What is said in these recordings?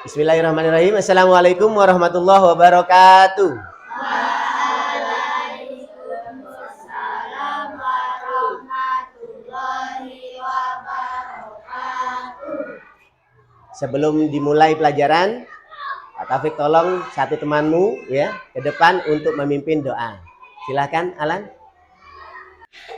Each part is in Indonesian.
Bismillahirrahmanirrahim. Assalamualaikum warahmatullahi wabarakatuh. Waalaikumsalam warahmatullahi wabarakatuh. Sebelum dimulai pelajaran, Pak Taufik tolong satu temanmu ya ke depan untuk memimpin doa. Silahkan Alan.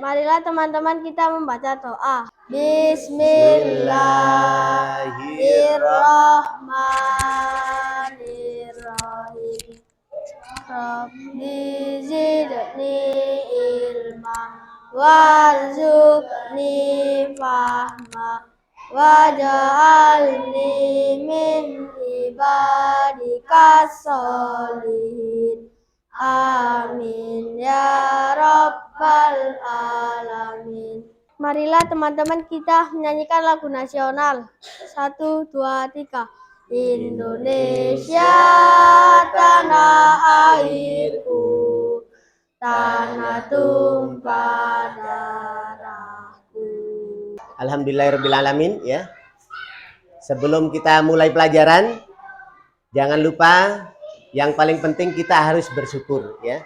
Marilah teman-teman kita membaca doa. Bismillahirrahmanirrahim. Rabbi zidni ilma warzuqni fahma waj'alni min ibadikas sholihin. Amin ya rabbal alamin. Marilah teman-teman kita menyanyikan lagu nasional. 1, 2, 3. Indonesia tanah airku, tanah tumpah darahku. Alhamdulillahirrabbilalamin ya. Sebelum kita mulai pelajaran, jangan lupa yang paling penting kita harus bersyukur ya.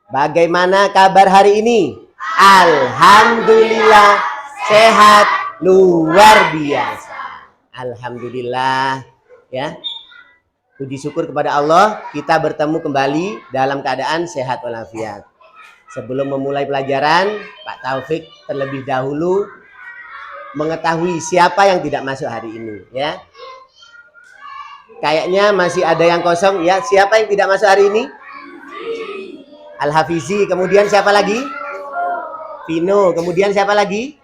Bagaimana kabar hari ini? Alhamdulillah sehat luar biasa. Alhamdulillah ya. Puji syukur kepada Allah kita bertemu kembali dalam keadaan sehat walafiat. Sebelum memulai pelajaran, Pak Taufik terlebih dahulu mengetahui siapa yang tidak masuk hari ini ya. Kayaknya masih ada yang kosong ya. Siapa yang tidak masuk hari ini? Al-Hafizi. Kemudian siapa lagi? Vino. Kemudian siapa lagi?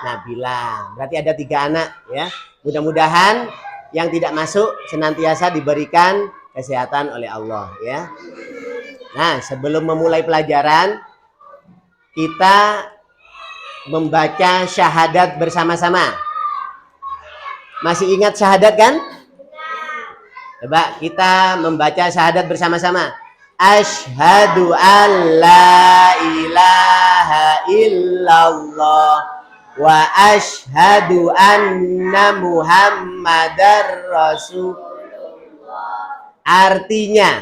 Nabila. Berarti ada 3 anak ya. Mudah-mudahan yang tidak masuk senantiasa diberikan kesehatan oleh Allah ya. Nah, sebelum memulai pelajaran, kita membaca syahadat bersama-sama. Masih ingat syahadat kan? Coba kita membaca syahadat bersama-sama. Asyhadu an la ilaha illallah wa asyhadu anna muhammadar rasulullah. Artinya,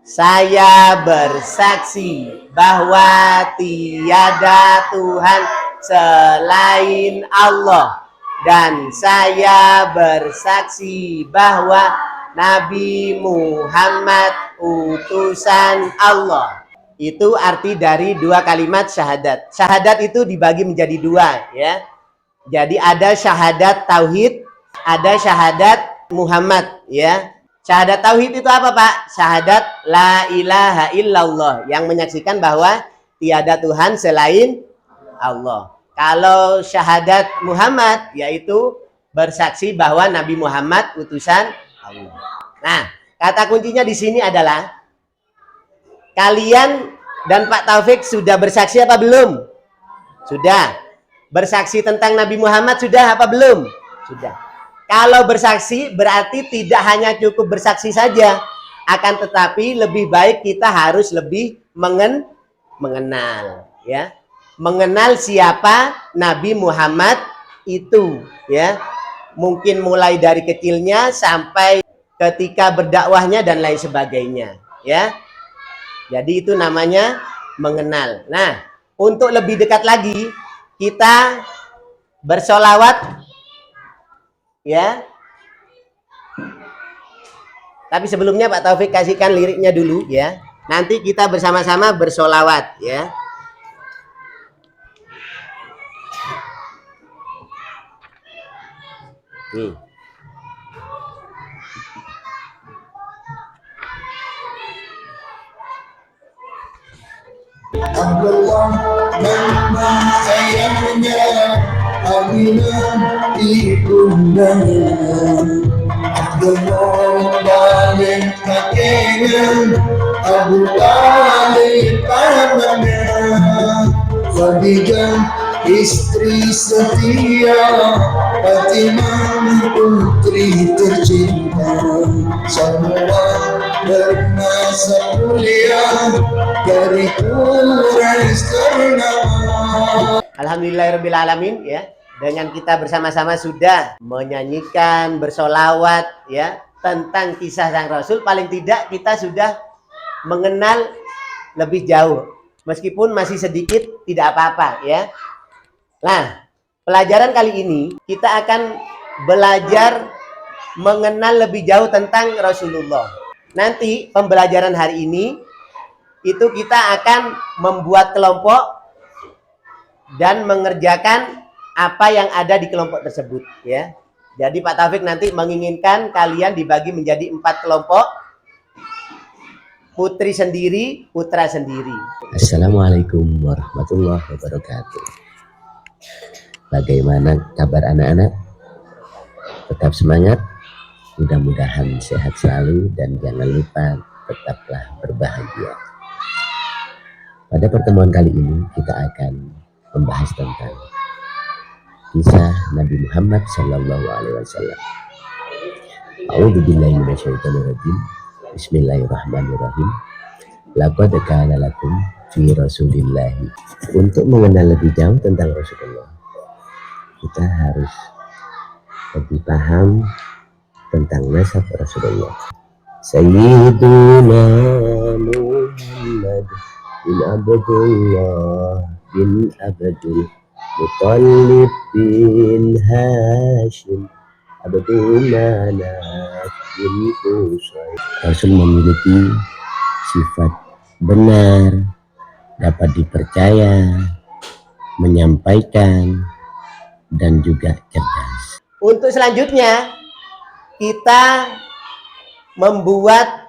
saya bersaksi bahwa tiada Tuhan selain Allah. Dan saya bersaksi bahwa Nabi Muhammad utusan Allah. Itu arti dari 2 kalimat syahadat. Syahadat itu dibagi menjadi 2 ya. Jadi ada syahadat tauhid, ada syahadat Muhammad ya. Syahadat tauhid itu apa Pak? Syahadat la ilaha illallah, yang menyaksikan bahwa tiada Tuhan selain Allah. Kalau syahadat Muhammad yaitu bersaksi bahwa Nabi Muhammad utusan Allah. Nah, kata kuncinya di sini adalah kalian dan Pak Taufik sudah bersaksi apa belum? Sudah. Bersaksi tentang Nabi Muhammad sudah apa belum? Sudah. Kalau bersaksi berarti tidak hanya cukup bersaksi saja, akan tetapi lebih baik kita harus lebih mengenal ya. Mengenal siapa Nabi Muhammad itu ya. Mungkin mulai dari kecilnya sampai ketika berdakwahnya dan lain sebagainya ya. Jadi itu namanya mengenal. Nah, untuk lebih dekat lagi kita bersolawat ya. Tapi sebelumnya Pak Taufik kasihkan liriknya dulu ya. Nanti kita bersama-sama bersolawat ya. Nih. Abdullah nama ayahnya, Aminah ibundanya. Abdullah balik kakeknya, Abu Talib pamannya. Khadijah istri setia, Fatimah putri tercinta. Semua bernasab mulia dari Quraisy ternama. Alhamdulillahirrabbilalamin ya. dengan kita bersama-sama sudah menyanyikan, bersolawat ya tentang kisah sang Rasul, paling tidak kita sudah mengenal lebih jauh. Meskipun masih sedikit tidak apa-apa ya. Nah, pelajaran kali ini kita akan belajar mengenal lebih jauh tentang Rasulullah. Nanti pembelajaran hari ini itu kita akan membuat kelompok dan mengerjakan apa yang ada di kelompok tersebut ya. Jadi Pak Taufik nanti menginginkan kalian dibagi menjadi 4 kelompok, putri sendiri, putra sendiri. Assalamualaikum warahmatullahi wabarakatuh. Bagaimana kabar anak-anak? Tetap semangat, mudah-mudahan sehat selalu dan jangan lupa tetaplah berbahagia. Pada pertemuan kali ini kita akan membahas tentang kisah Nabi Muhammad Sallallahu Alaihi Wasallam. A'udzubillahi minasyaitonirrajim. Bismillahirrahmanirrahim. Laqad kana lakum fi Rasulillahi. Untuk mengenal lebih jauh tentang Rasulullah, kita harus lebih paham tentang nasab Rasulullah. Sayyiduna Muhammad bin Abdullah bin Abdul Muttalib bin Hashim Abdul Manaf bin Qusay. Rasul memiliki sifat benar, dapat dipercaya, menyampaikan, dan juga cerdas. Untuk selanjutnya kita membuat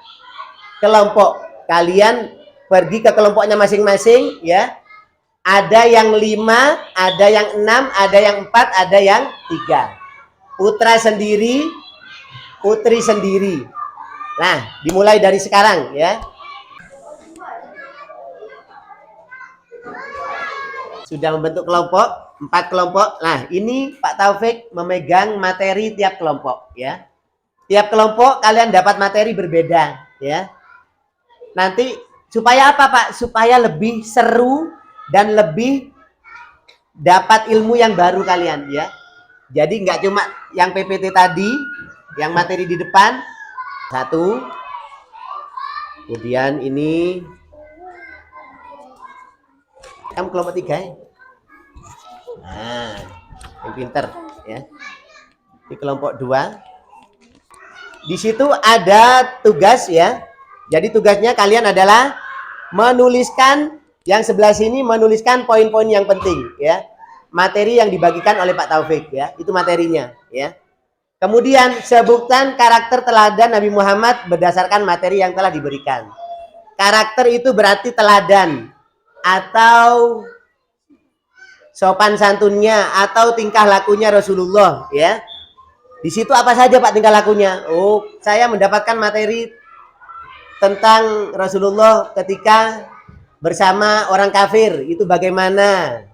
kelompok. Kalian pergi ke kelompoknya masing-masing ya. Ada yang 5, ada yang 6, ada yang 4, ada yang 3. Putra sendiri, putri sendiri. Nah, dimulai dari sekarang ya. Sudah membentuk kelompok, 4 kelompok. Nah, ini Pak Taufik memegang materi tiap kelompok ya. Tiap kelompok kalian dapat materi berbeda ya. Nanti supaya apa Pak? Supaya lebih seru dan lebih dapat ilmu yang baru kalian ya. Jadi nggak cuma yang PPT tadi, yang materi di depan. 1. Kemudian ini kamu kelompok 3 ya. Nah, yang pinter ya. Di kelompok 2. Di situ ada tugas ya. Jadi tugasnya kalian adalah menuliskan yang sebelah sini, menuliskan poin-poin yang penting ya. Materi yang dibagikan oleh Pak Taufik ya. Itu materinya ya. Kemudian sebutkan karakter teladan Nabi Muhammad berdasarkan materi yang telah diberikan. Karakter itu berarti teladan atau sopan santunnya atau tingkah lakunya Rasulullah ya. Di situ apa saja Pak tingkah lakunya? Oh, saya mendapatkan materi tentang Rasulullah ketika bersama orang kafir. Itu bagaimana?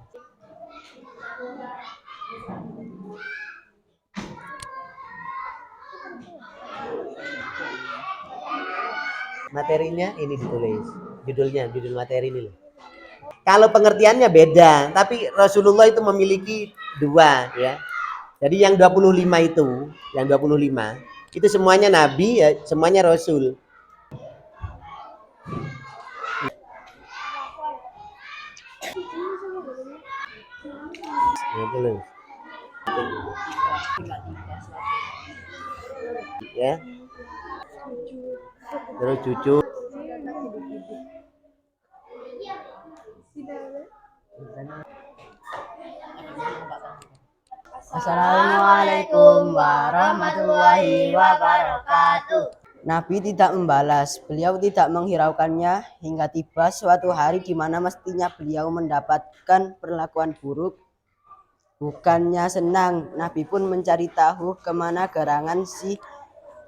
Materinya ini ditulis. Judulnya, judul materi ini loh. Kalau pengertiannya beda, tapi Rasulullah itu memiliki 2 ya. Jadi yang 25 itu, yang 25 itu semuanya nabi ya, semuanya rasul. Ya. Terus cucu. Assalamualaikum warahmatullahi wabarakatuh. Nabi tidak membalas, beliau tidak menghiraukannya hingga tiba suatu hari di mana mestinya beliau mendapatkan perlakuan buruk. Bukannya senang, Nabi pun mencari tahu kemana gerangan si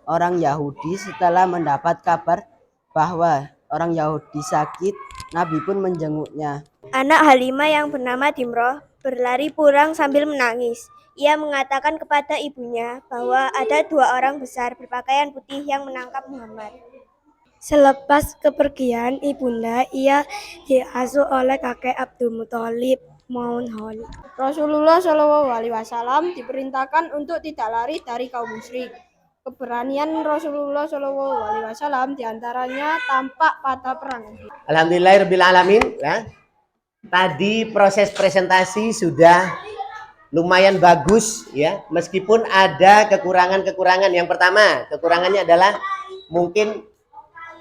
orang Yahudi. Setelah mendapat kabar bahwa orang Yahudi sakit, Nabi pun menjenguknya. Anak Halimah yang bernama Dimroh berlari pulang sambil menangis. Ia mengatakan kepada ibunya bahwa ada 2 orang besar berpakaian putih yang menangkap Muhammad. Selepas kepergian ibunda, ia diasuh oleh kakek Abdul Muthalib. Mount Hall. Rasulullah Shallallahu Alaihi Wasallam diperintahkan untuk tidak lari dari kaum musyrik. Keberanian Rasulullah Shallallahu Alaihi Wasallam diantaranya tampak pada perang Uhud. Alhamdulillahirrabbilalamin. Ya. Tadi proses presentasi sudah lumayan bagus ya, meskipun ada kekurangan-kekurangan. Yang pertama, kekurangannya adalah mungkin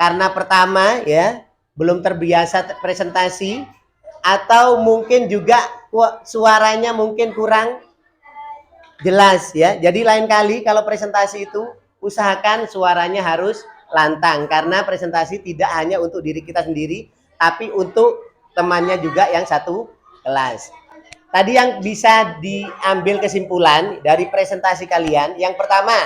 karena pertama ya, belum terbiasa presentasi, atau mungkin juga suaranya mungkin kurang jelas ya. Jadi lain kali kalau presentasi itu usahakan suaranya harus lantang, karena presentasi tidak hanya untuk diri kita sendiri tapi untuk temannya juga yang satu kelas. Tadi yang bisa diambil kesimpulan dari presentasi kalian, yang pertama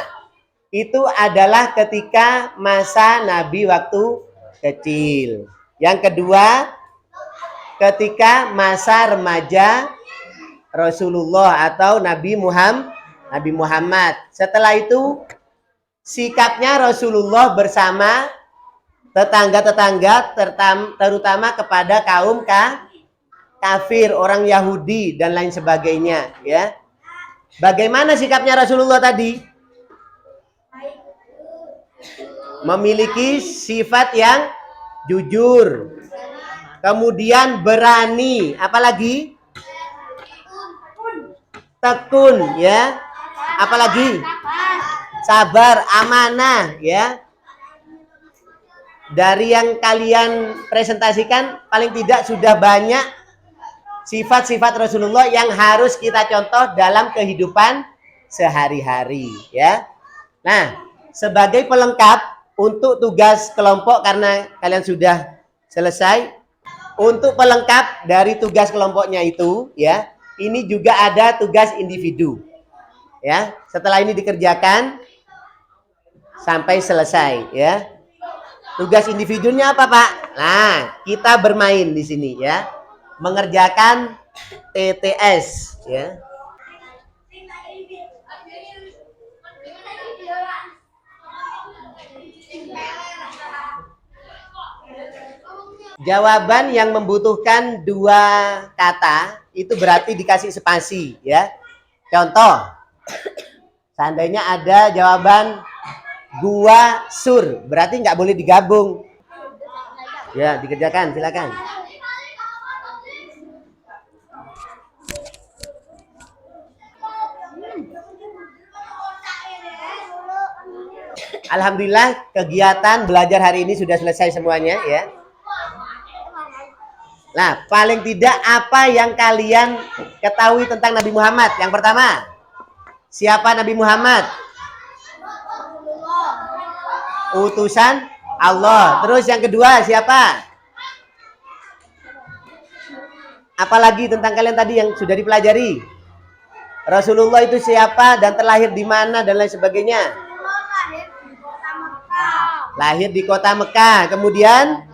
itu adalah ketika masa Nabi waktu kecil. Yang kedua, ketika masa remaja Rasulullah atau Nabi Muhammad. Setelah itu sikapnya Rasulullah bersama tetangga-tetangga, terutama kepada kaum kafir, orang Yahudi dan lain sebagainya ya. Bagaimana sikapnya Rasulullah tadi? Memiliki sifat yang jujur, kemudian berani, apalagi tekun ya, apalagi sabar, amanah ya. Dari yang kalian presentasikan paling tidak sudah banyak sifat-sifat Rasulullah yang harus kita contoh dalam kehidupan sehari-hari ya. Nah, sebagai pelengkap untuk tugas kelompok, karena kalian sudah selesai, untuk pelengkap dari tugas kelompoknya itu ya, ini juga ada tugas individu ya. Setelah ini dikerjakan sampai selesai ya. Tugas individunya apa, Pak? Nah, kita bermain di sini ya. Mengerjakan TTS ya. Jawaban yang membutuhkan 2 kata itu berarti dikasih spasi ya. Contoh, seandainya ada jawaban gua sur, berarti nggak boleh digabung. Ya, dikerjakan, silakan. Alhamdulillah kegiatan belajar hari ini sudah selesai semuanya ya. Nah, paling tidak apa yang kalian ketahui tentang Nabi Muhammad? Yang pertama, siapa Nabi Muhammad? Utusan Allah. Terus yang kedua siapa? Apalagi tentang kalian tadi yang sudah dipelajari? Rasulullah itu siapa dan terlahir di mana dan lain sebagainya? Lahir di kota Mekah. Kemudian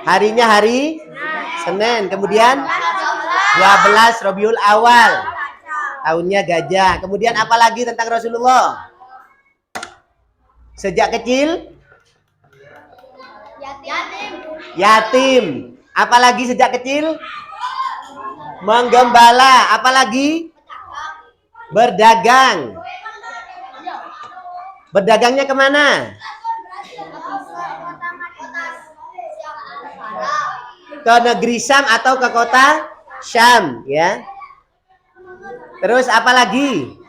harinya hari Senin. Kemudian 12 Rabiul Awal. Tahunnya gajah. Kemudian apalagi tentang Rasulullah? Sejak kecil yatim. Apalagi sejak kecil menggembala. Apalagi berdagang. Berdagangnya kemana? Ke negeri Syam atau ke kota Syam ya. Terus apalagi?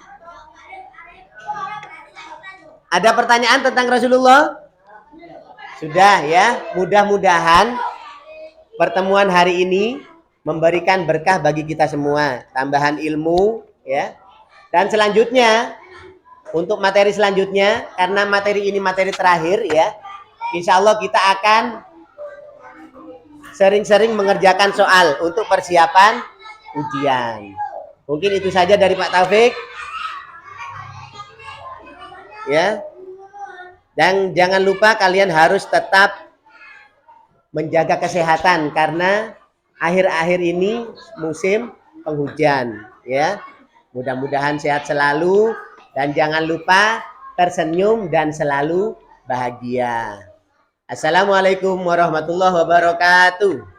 Ada pertanyaan tentang Rasulullah? Sudah ya. Mudah-mudahan pertemuan hari ini memberikan berkah bagi kita semua, tambahan ilmu ya. Dan selanjutnya, untuk materi selanjutnya, karena materi ini materi terakhir ya, insya Allah kita akan sering-sering mengerjakan soal untuk persiapan ujian. Mungkin itu saja dari Pak Taufik. Ya. Dan jangan lupa kalian harus tetap menjaga kesehatan karena akhir-akhir ini musim penghujan ya. Mudah-mudahan sehat selalu dan jangan lupa tersenyum dan selalu bahagia. Assalamualaikum warahmatullahi wabarakatuh.